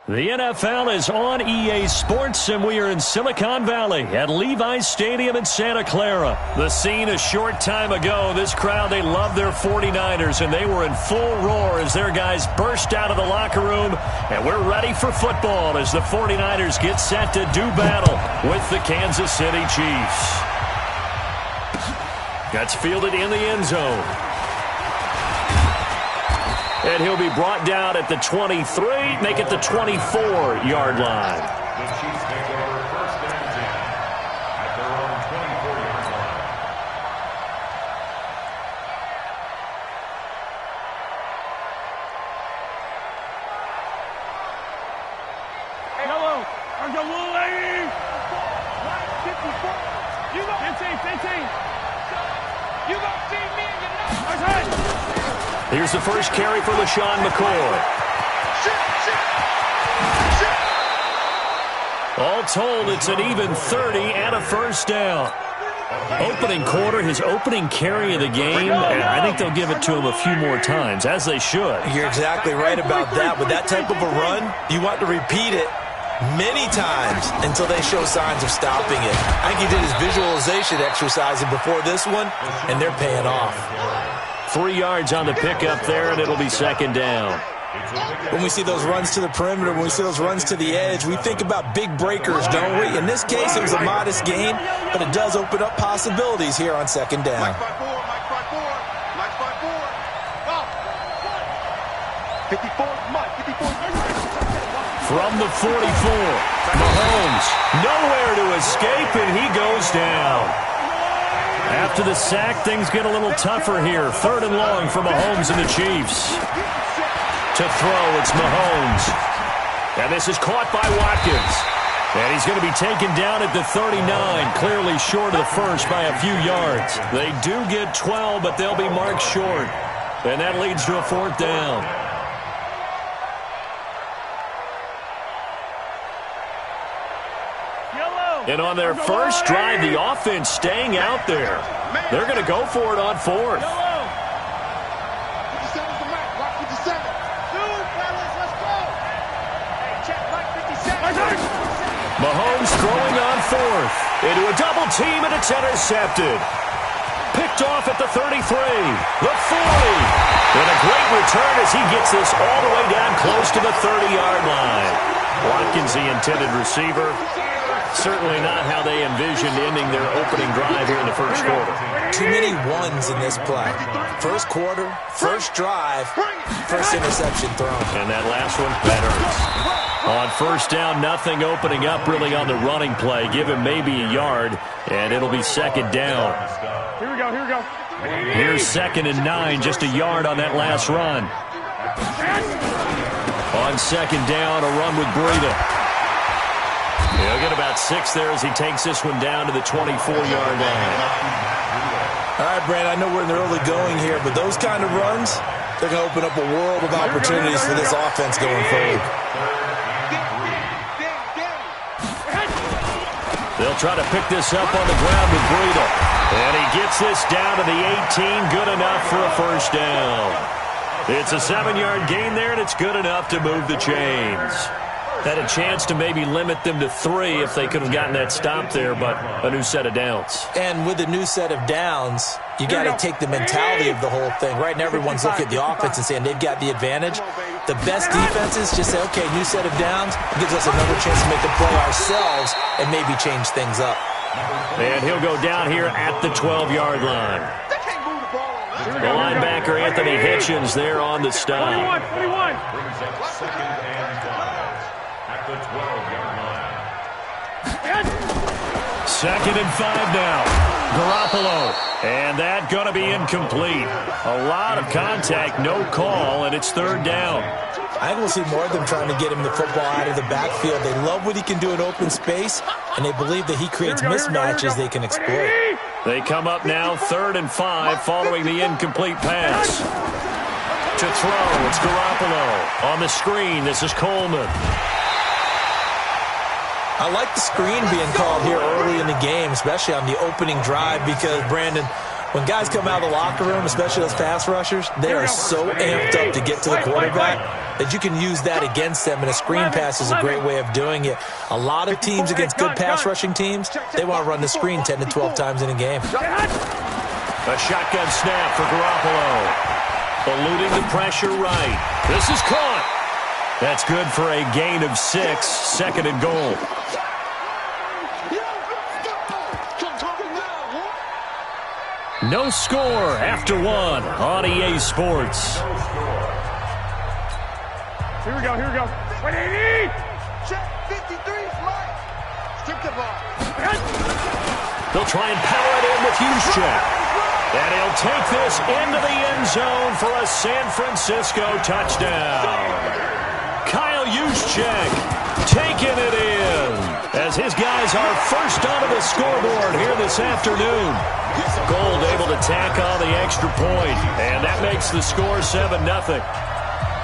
The NFL is on EA Sports, and we are in Silicon Valley at Levi's Stadium in Santa Clara. The scene a short time ago. This crowd, they love their 49ers, and they were in full roar as their guys burst out of the locker room. And we're ready for football as the 49ers get set to do battle with the Kansas City Chiefs. That's fielded in the end zone. And he'll be brought down at the 23, make it the 24-yard line. The Chiefs take over first and 10 at their own 24-yard line. Hey, hello. I'm the little lady. 54. You got 15. You got see me and your nuts. Okay. Here's the first carry for LaShawn McCoy. All told, it's an even 30 and a first down. Opening quarter, his opening carry of the game, and I think they'll give it to him a few more times, as they should. You're exactly right about that. With that type of a run, you want to repeat it many times until they show signs of stopping it. I think he did his visualization exercising before this one, and they're paying off. 3 yards on the pickup there, and it'll be second down. When we see those runs to the perimeter, when we see those runs to the edge, we think about big breakers, don't we? In this case, it was a modest gain, but it does open up possibilities here on second down. Mike 54. From the 44, Mahomes, nowhere to escape, and he goes down. After the sack, things get a little tougher here. Third and long for Mahomes and the Chiefs. To throw, it's Mahomes. And this is caught by Watkins. And he's going to be taken down at the 39, clearly short of the first by a few yards. They do get 12, but they'll be marked short. And that leads to a fourth down. And on their first drive, the offense staying out there. They're going to go for it on fourth. Mahomes throwing on fourth. Into a double team, and it's intercepted. Picked off at the 33, the 40. And a great return as he gets this all the way down close to the 30-yard line. Watkins, the intended receiver. Certainly not how they envisioned ending their opening drive here in the first quarter. Too many ones in this play. First quarter, first drive, first interception thrown. And that last one, that hurts. On first down, nothing opening up really on the running play. Give him maybe a yard, and it'll be second down. Here we go. Here's second and 9, just a yard on that last run. On second down, a run with Breida. He'll get about 6 there as he takes this one down to the 24-yard line. All right, Brandon, I know we're in the early going here, but those kind of runs, they're going to open up a world of opportunities for this offense going forward. They'll try to pick this up on the ground with Breida. And he gets this down to the 18, good enough for a first down. It's a 7-yard gain there, and it's good enough to move the chains. Had a chance to maybe limit them to 3 if they could have gotten that stop there, but a new set of downs. And with a new set of downs, you got to take the mentality of the whole thing. Right now, everyone's looking at the offense and saying they've got the advantage. The best defenses just say, okay, new set of downs gives us another chance to make a play ourselves and maybe change things up. And he'll go down here at the 12-yard line. The linebacker, Anthony Hitchens, there on the stop. 21. At the 12-yard line. Second and 5 now. Garoppolo. And that going to be incomplete. A lot of contact, no call, and it's third down. I think we'll see more of them trying to get him the football out of the backfield. They love what he can do in open space, and they believe that he creates mismatches they can exploit. They come up now, 3rd and 5, following the incomplete pass. To throw, it's Garoppolo. On the screen, this is Coleman. I like the screen being called here early in the game, especially on the opening drive, because, Brandon, when guys come out of the locker room, especially those pass rushers, they are so amped up to get to the quarterback. that you can use that against them, and a screen pass is a great way of doing it. A lot of teams against good pass rushing teams, they want to run the screen 10 to 12 times in a game. A shotgun snap for Garoppolo. Eluding the pressure right. This is caught. That's good for a gain of 6, second and goal. No score after 1 on EA Sports. Here we go, here we go. 180! Check 53, Mike. Strip the ball. They'll try and power it in with Juszczyk. And he'll take this into the end zone for a San Francisco touchdown. Kyle Juszczyk taking it in as his guys are first onto the scoreboard here this afternoon. Gold able to tack on the extra point, and that makes the score 7-0.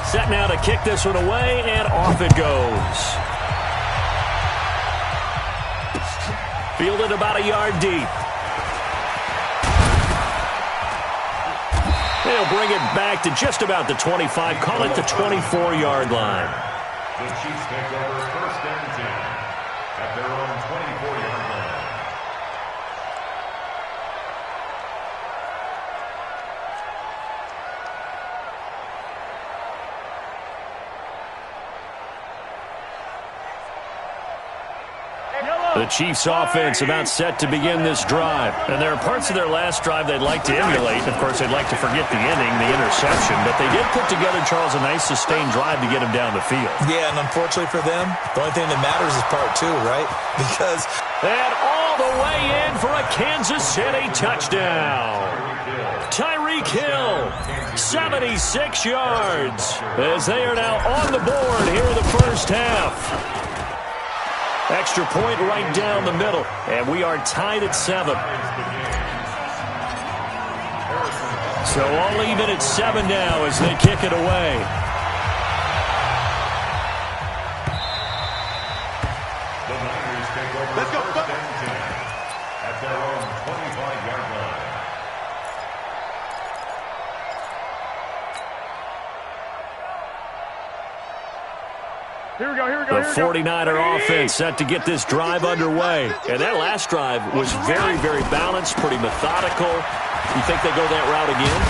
Set now to kick this one away, and off it goes. Fielded about a yard deep. They'll bring it back to just about the 25, call it the 24-yard line. The Chiefs take over first and 10 at their own 24-yard line. The Chiefs offense about set to begin this drive. And there are parts of their last drive they'd like to emulate. Of course, they'd like to forget the inning, the interception. But they did put together, Charles, a nice sustained drive to get him down the field. Yeah, and unfortunately for them, the only thing that matters is part 2, right? Because... And all the way in for a Kansas City touchdown. Tyreek Hill, 76 yards, as they are now on the board here in the first half. Extra point right down the middle, and we are tied at 7. So all even at 7 now as they kick it away. The Niners take over first and 10 at their own 25-yard line. Here we go, here we go, The 49er offense set to get this drive underway. And that last drive was very, very balanced, pretty methodical. You think they go that route again?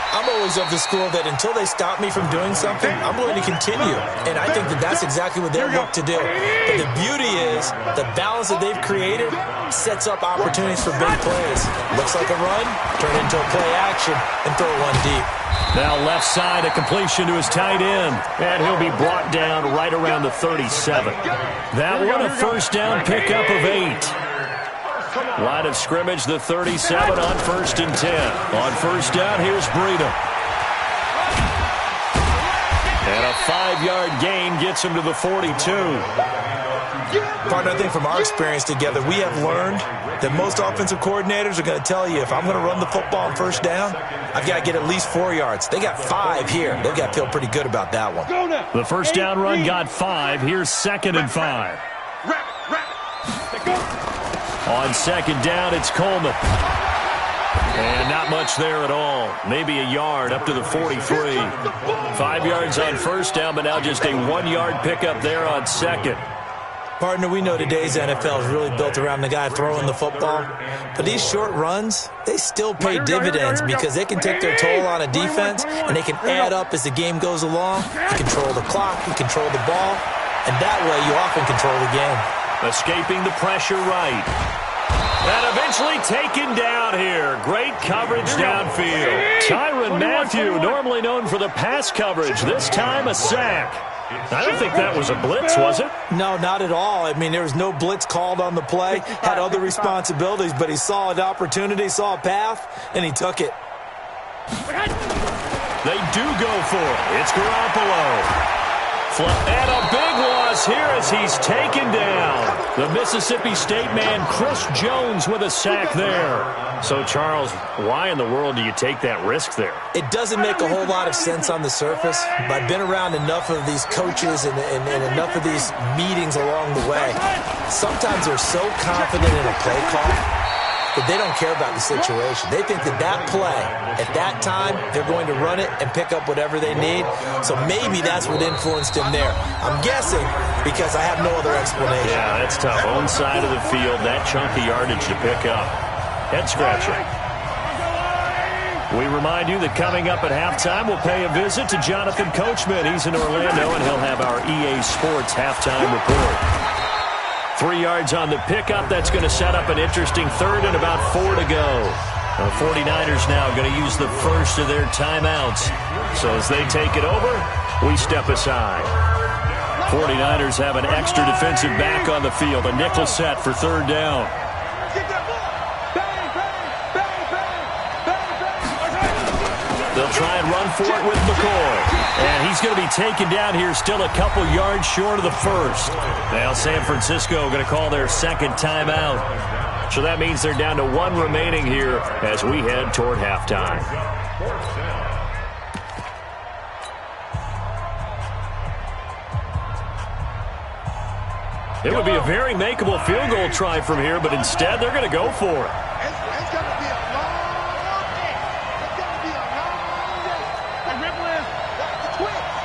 I'm always of the school that until they stop me from doing something, I'm going to continue. And I think that that's exactly what they'll look to do. But the beauty is the balance that they've created sets up opportunities for big plays. Looks like a run, turn it into a play action, and throw one deep. Now left side, a completion to his tight end. And he'll be brought down right around the 37. That one a first down pickup of 8. Line of scrimmage, the 37 on first and 10. On first down, here's Breida. And a 5-yard gain gets him to the 42. Partner, I think from our experience together, we have learned that most offensive coordinators are going to tell you, if I'm going to run the football on first down, I've got to get at least 4 yards. They got 5 here. They've got to feel pretty good about that one. The first down run got 5. Here's 2nd and 5. On 2nd down, it's Coleman. And not much there at all. Maybe a yard up to the 43. 5 yards on first down, but now just a 1-yard pickup there on 2nd. Partner, we know today's NFL is really built around the guy throwing the football. But these short runs, they still pay dividends because they can take their toll on a defense, and they can add up as the game goes along. You control the clock, you control the ball, and that way you often control the game. Escaping the pressure right. And eventually taken down here. Great coverage downfield. Tyrann Mathieu, normally known for the pass coverage, this time a sack. I don't think that was a blitz, was it? No, not at all. I mean, there was no blitz called on the play. Had other responsibilities, but he saw an opportunity, saw a path, and he took it. They do go for it. It's Garoppolo. And a big loss here as he's taken down. The Mississippi State man, Chris Jones, with a sack there. So, Charles, why in the world do you take that risk there? It doesn't make a whole lot of sense on the surface, but I've been around enough of these coaches and enough of these meetings along the way. Sometimes they're so confident in a play call but they don't care about the situation. They think that play, at that time, they're going to run it and pick up whatever they need. So maybe that's what influenced him there. I'm guessing because I have no other explanation. Yeah, that's tough. Own side of the field, that chunk of yardage to pick up. Head scratcher. We remind you that coming up at halftime, we'll pay a visit to Jonathan Coachman. He's in Orlando, and he'll have our EA Sports halftime report. 3 yards on the pickup. That's going to set up an interesting third and about 4 to go. The 49ers now going to use the first of their timeouts. So as they take it over, we step aside. 49ers have an extra defensive back on the field. A nickel set for third down. They'll try and run for it with McCoy. And he's going to be taken down here, still a couple yards short of the first. Now San Francisco going to call their second timeout. So that means they're down to 1 remaining here as we head toward halftime. It would be a very makeable field goal try from here, but instead they're going to go for it. It's going to be a long day. It's going to be a long day. And Ripley, the twins.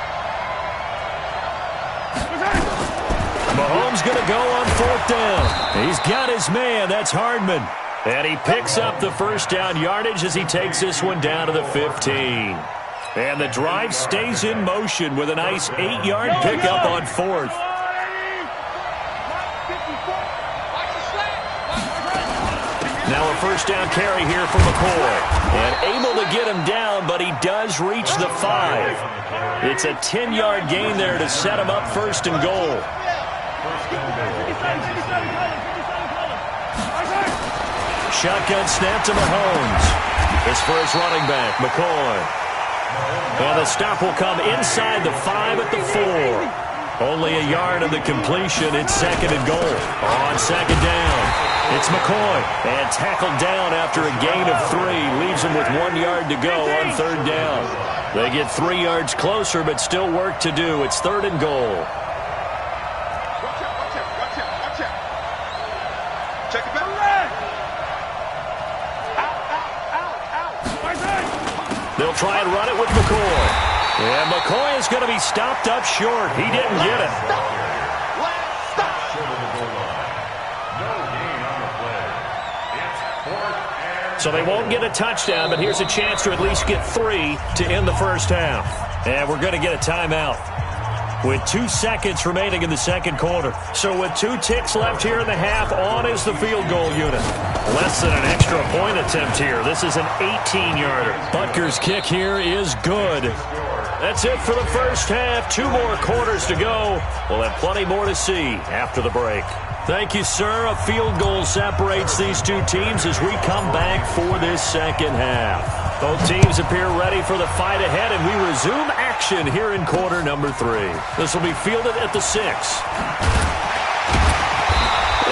Mahomes going to go on 4th down. He's got his man. That's Hardman. And he picks up the first down yardage as he takes this one down to the 15. And the drive stays in motion with a nice 8-yard pickup on 4th. Now a first down carry here for McCoy. And able to get him down, but he does reach the 5. It's a 10-yard gain there to set him up first and goal. Shotgun snap to Mahomes. It's for his running back, McCoy. And the stop will come inside the 5 at the 4. Only a yard of the completion. It's second and goal. On second down, it's McCoy. And tackled down after a gain of 3. Leaves him with 1 yard to go on third down. They get 3 yards closer, but still work to do. It's third and goal. Watch out. Check it back. Out. They'll try and run it with McCoy. And McCoy is going to be stopped up short. He didn't get it. So they won't get a touchdown, but here's a chance to at least get 3 to end the first half. And we're going to get a timeout with 2 seconds remaining in the second quarter. So with 2 ticks left here in the half, on is the field goal unit. Less than an extra point attempt here. This is an 18-yarder. Butker's kick here is good. That's it for the first half. 2 more quarters to go. We'll have plenty more to see after the break. Thank you, sir. A field goal separates these 2 teams as we come back for this second half. Both teams appear ready for the fight ahead, and we resume action here in quarter number 3. This will be fielded at the 6.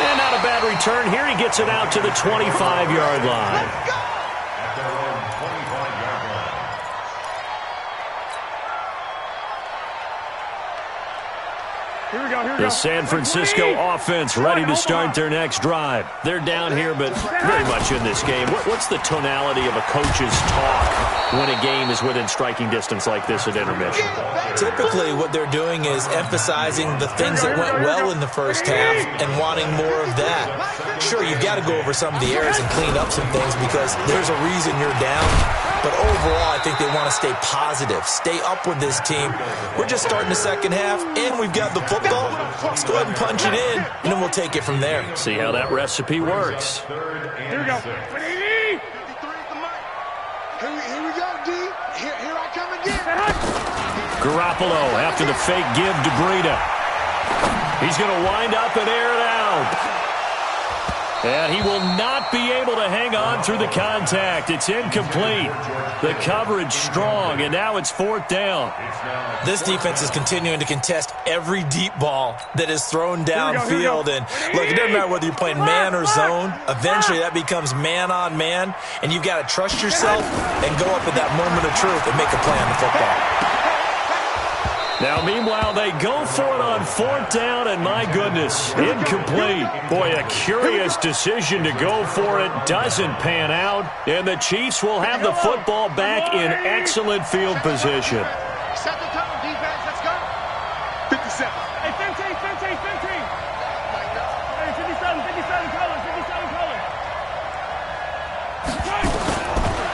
And not a bad return here. He gets it out to the 25-yard line. Here we go. The San Francisco offense ready to start their next drive. They're down here, but very much in this game. What's the tonality of a coach's talk when a game is within striking distance like this at intermission? Typically, what they're doing is emphasizing the things that went well in the first half and wanting more of that. Sure, you've got to go over some of the errors and clean up some things because there's a reason you're down. But overall, I think they want to stay positive, stay up with this team. We're just starting the second half, and we've got the football. Let's go ahead and punch it in, and then we'll take it from there. See how that recipe works. Here we go. Here we go, D. Here I come again. Garoppolo after the fake give to Breida. He's going to wind up and air it out. And he will not be able to hang on through the contact. It's incomplete. The coverage strong, and now it's 4th down. This defense is continuing to contest every deep ball that is thrown downfield. And look, it doesn't matter whether you're playing man or zone. Eventually, that becomes man on man, and you've got to trust yourself and go up at that moment of truth and make a play on the football. Now, meanwhile, they go for it on 4th down, and my goodness, incomplete. Boy, a curious decision to go for it. Doesn't pan out, and the Chiefs will have the football back in excellent field position. Set the tone, defense. Let's go. 57. Hey, 15. Hey, 57 colors.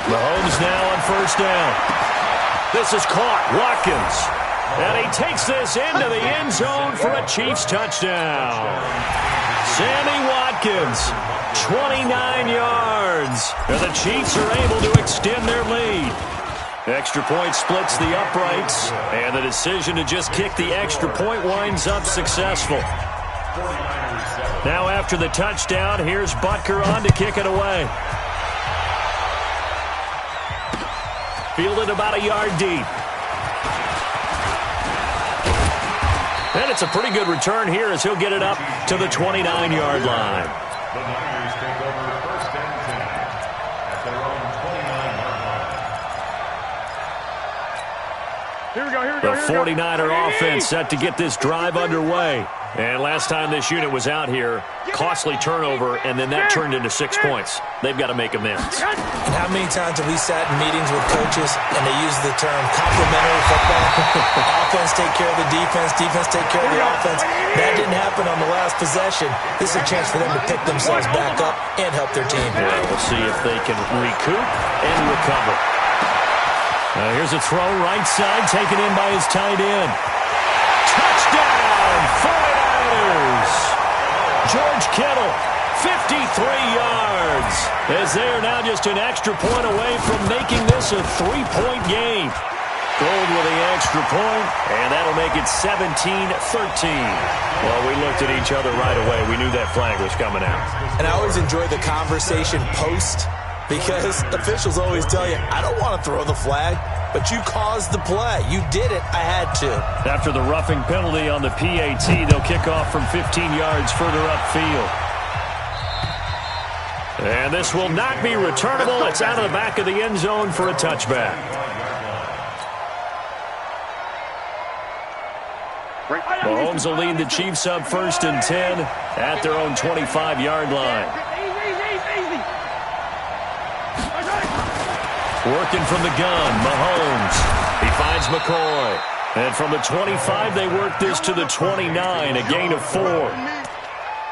Mahomes now on 1st down. This is caught. Watkins. And he takes this into the end zone for a Chiefs touchdown. Sammy Watkins, 29 yards. And the Chiefs are able to extend their lead. Extra point splits the uprights, and the decision to just kick the extra point winds up successful. Now after the touchdown, here's Butker on to kick it away. Fielded about a yard deep. And it's a pretty good return here as he'll get it up to the 29-yard line. The Niners take over 1st and 10 at their own 29-yard line. Here we go. The 49er offense set to get this drive underway. And last time this unit was out here, costly turnover, and then that turned into 6 points. They've got to make amends. And how many times have we sat in meetings with coaches and they use the term complementary football? Offense take care of the defense, defense take care of the offense. That didn't happen on the last possession. This is a chance for them to pick themselves back up and help their team. Yeah, we'll see if they can recoup and recover. Here's a throw right side, taken in by his tight end. Touchdown, 49ers! George Kittle, 53 yards, as they are now just an extra point away from making this a 3-point game. Gold with the extra point, and that'll make it 17-13. Well, we looked at each other right away. We knew that flag was coming out. And I always enjoy the conversation post, because officials always tell you, I don't want to throw the flag, but you caused the play. You did it. I had to. After the roughing penalty on the PAT, they'll kick off from 15 yards further upfield. And this will not be returnable. It's out of the back of the end zone for a touchback. Mahomes will lead the Chiefs up 1st and 10 at their own 25-yard line. Easy. Working from the gun, Mahomes. He finds McCoy. And from the 25, they work this to the 29, a gain of 4.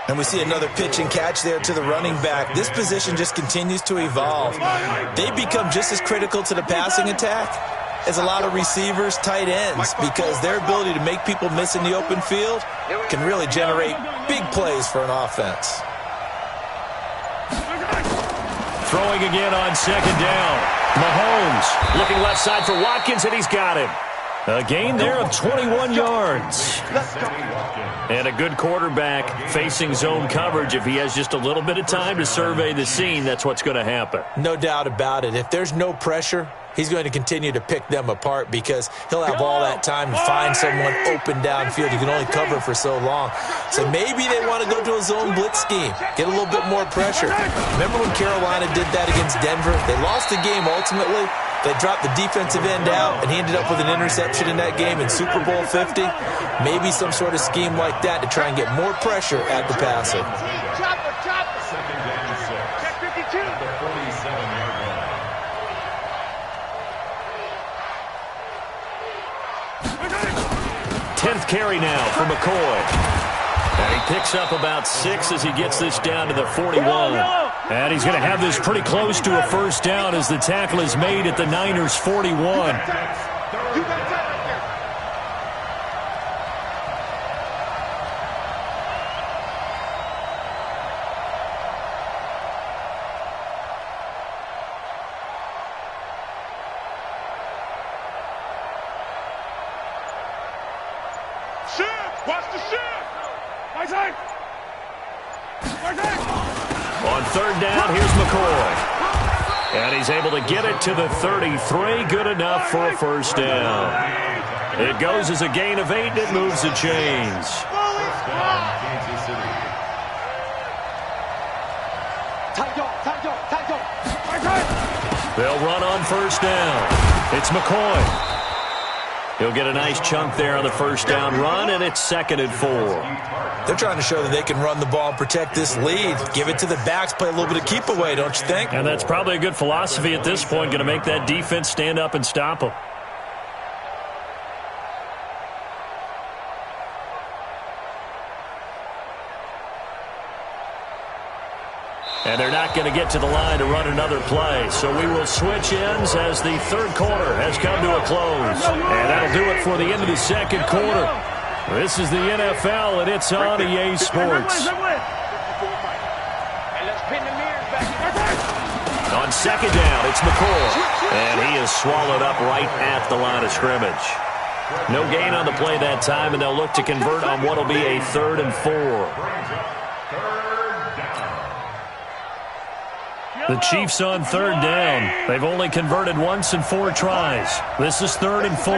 And we see another pitch and catch there to the running back. This position just continues to evolve. They become just as critical to the passing attack as a lot of receivers, tight ends, because their ability to make people miss in the open field can really generate big plays for an offense. Throwing again on 2nd down. Mahomes looking left side for Watkins, and he's got him. A gain there of 21 yards. And a good quarterback facing zone coverage. If he has just a little bit of time to survey the scene, that's what's going to happen. No doubt about it. If there's no pressure, he's going to continue to pick them apart because he'll have all that time to find someone open downfield. You can only cover for so long. So maybe they want to go to a zone blitz scheme, get a little bit more pressure. Remember when Carolina did that against Denver? They lost the game ultimately. They dropped the defensive end out, and he ended up with an interception in that game in Super Bowl 50. Maybe some sort of scheme like that to try and get more pressure at the passer. Chopper. 2nd and 6. Check 52. At the 47-yard line. 10th carry now for McCoy. And he picks up about 6 as he gets this down to the 41. And he's going to have this pretty close to a 1st down as the tackle is made at the Niners' 41. You got that right there. Shift! Watch the shift! Right side. On 3rd down, here's McCoy. And he's able to get it to the 33. Good enough for a 1st down. It goes as a gain of 8, and it moves the chains. Kansas City. They'll run on 1st down. It's McCoy. He'll get a nice chunk there on the first down run, and it's 2nd and 4. They're trying to show that they can run the ball and protect this lead. Give it to the backs, play a little bit of keep away, don't you think? And that's probably a good philosophy at this point, going to make that defense stand up and stop them. And they're not going to get to the line to run another play. So we will switch ends as the third quarter has come to a close. And that'll do it for the end of the second quarter. This is the NFL, and it's on EA Sports. On second down, it's McCoy. And he is swallowed up right at the line of scrimmage. No gain on the play that time, and they'll look to convert on what will be a 3rd and 4. The Chiefs on 3rd down. They've only converted once in 4 tries. This is 3rd and 4.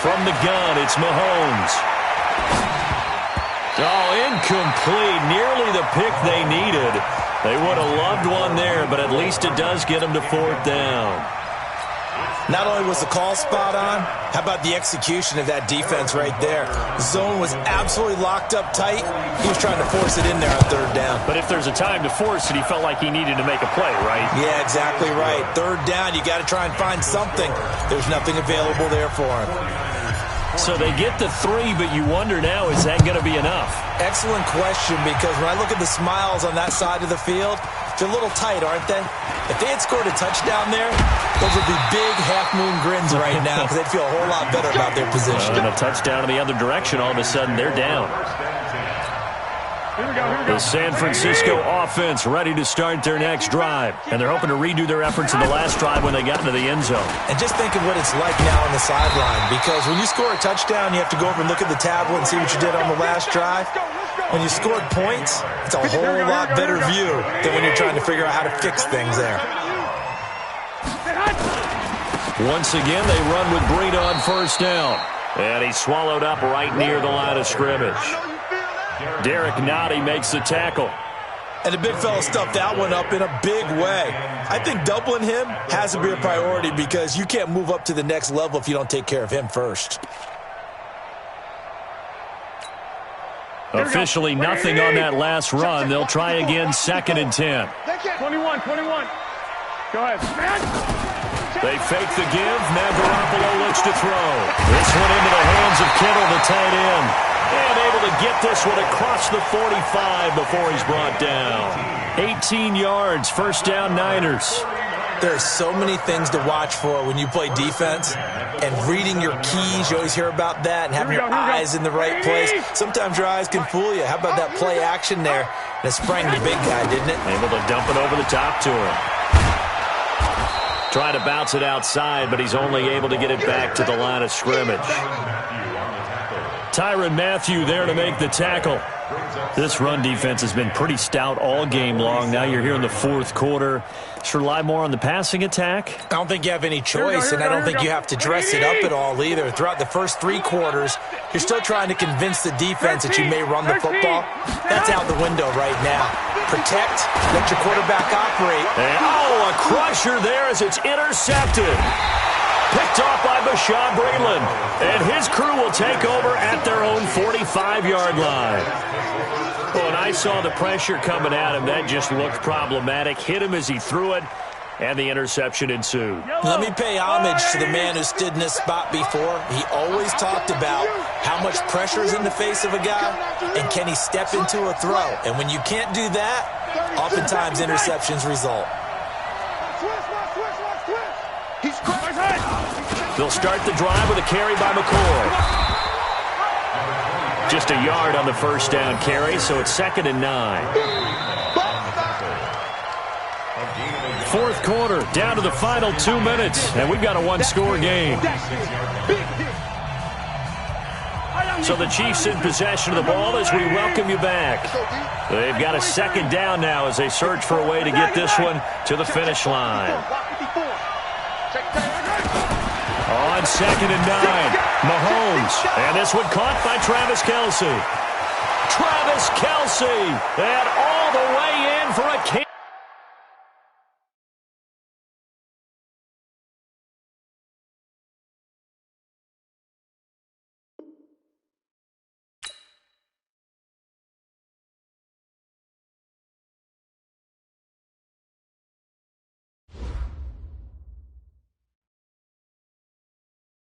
From the gun, it's Mahomes. Oh, incomplete. Nearly the pick they needed. They would have loved one there, but at least it does get them to 4th down. Not only was the call spot on, how about the execution of that defense right there? The zone was absolutely locked up tight. He was trying to force it in there on 3rd down. But if there's a time to force it, he felt like he needed to make a play, right? Yeah, exactly right. 3rd down, you got to try and find something. There's nothing available there for him. So they get the 3, but you wonder now, is that going to be enough? Excellent question, because when I look at the smiles on that side of the field, they're a little tight, aren't they? If they had scored a touchdown there, those would be big half-moon grins right now because they'd feel a whole lot better about their position. And a touchdown in the other direction, all of a sudden they're down. The San Francisco offense ready to start their next drive. And they're hoping to redo their efforts in the last drive when they got into the end zone. And just think of what it's like now on the sideline, because when you score a touchdown, you have to go over and look at the tablet and see what you did on the last drive. When you scored points, it's a whole lot better view than when you're trying to figure out how to fix things there. Once again, they run with Breida on 1st down. And he's swallowed up right near the line of scrimmage. Derek Nottie makes the tackle. And the big fella stuffed that one up in a big way. I think doubling him has to be a priority because you can't move up to the next level if you don't take care of him first. Officially nothing on that last run. They'll try again, 2nd and 10. 21. Go ahead. They fake the give. Now Garoppolo looks to throw. This one into the hands of Kittle, the tight end. And able to get this one across the 45 before he's brought down. 18 yards, 1st down Niners. There are so many things to watch for when you play defense. And reading your keys, you always hear about that, and having your eyes in the right place. Sometimes your eyes can fool you. How about that play action there? And it sprang the big guy, didn't it? Able to dump it over the top to him. Trying to bounce it outside, but he's only able to get it back to the line of scrimmage. Tyrann Mathieu there to make the tackle. This run defense has been pretty stout all game long. Now you're here in the 4th quarter. Should rely more on the passing attack? I don't think you have any choice, and I don't think you have to dress it up at all either. Throughout the first 3 quarters, you're still trying to convince the defense that you may run the football. That's out the window right now. Protect, let your quarterback operate. And, a crusher there as it's intercepted. Picked off by Bashaud Breeland. And his crew will take over at their own 45-yard line. Well, when I saw the pressure coming at him, that just looked problematic. Hit him as he threw it, and the interception ensued. Let me pay homage to the man who stood in this spot before. He always talked about how much pressure is in the face of a guy, and can he step into a throw. And when you can't do that, oftentimes interceptions result. They'll start the drive with a carry by McCoy. Just a yard on the 1st down carry, so it's 2nd and 9. 4th quarter, down to the final 2 minutes, and we've got a 1-score game. So the Chiefs in possession of the ball as we welcome you back. They've got a 2nd down now as they search for a way to get this one to the finish line. On 2nd and 9, Mahomes. And this one caught by Travis Kelce. Travis Kelce. And all the way in for a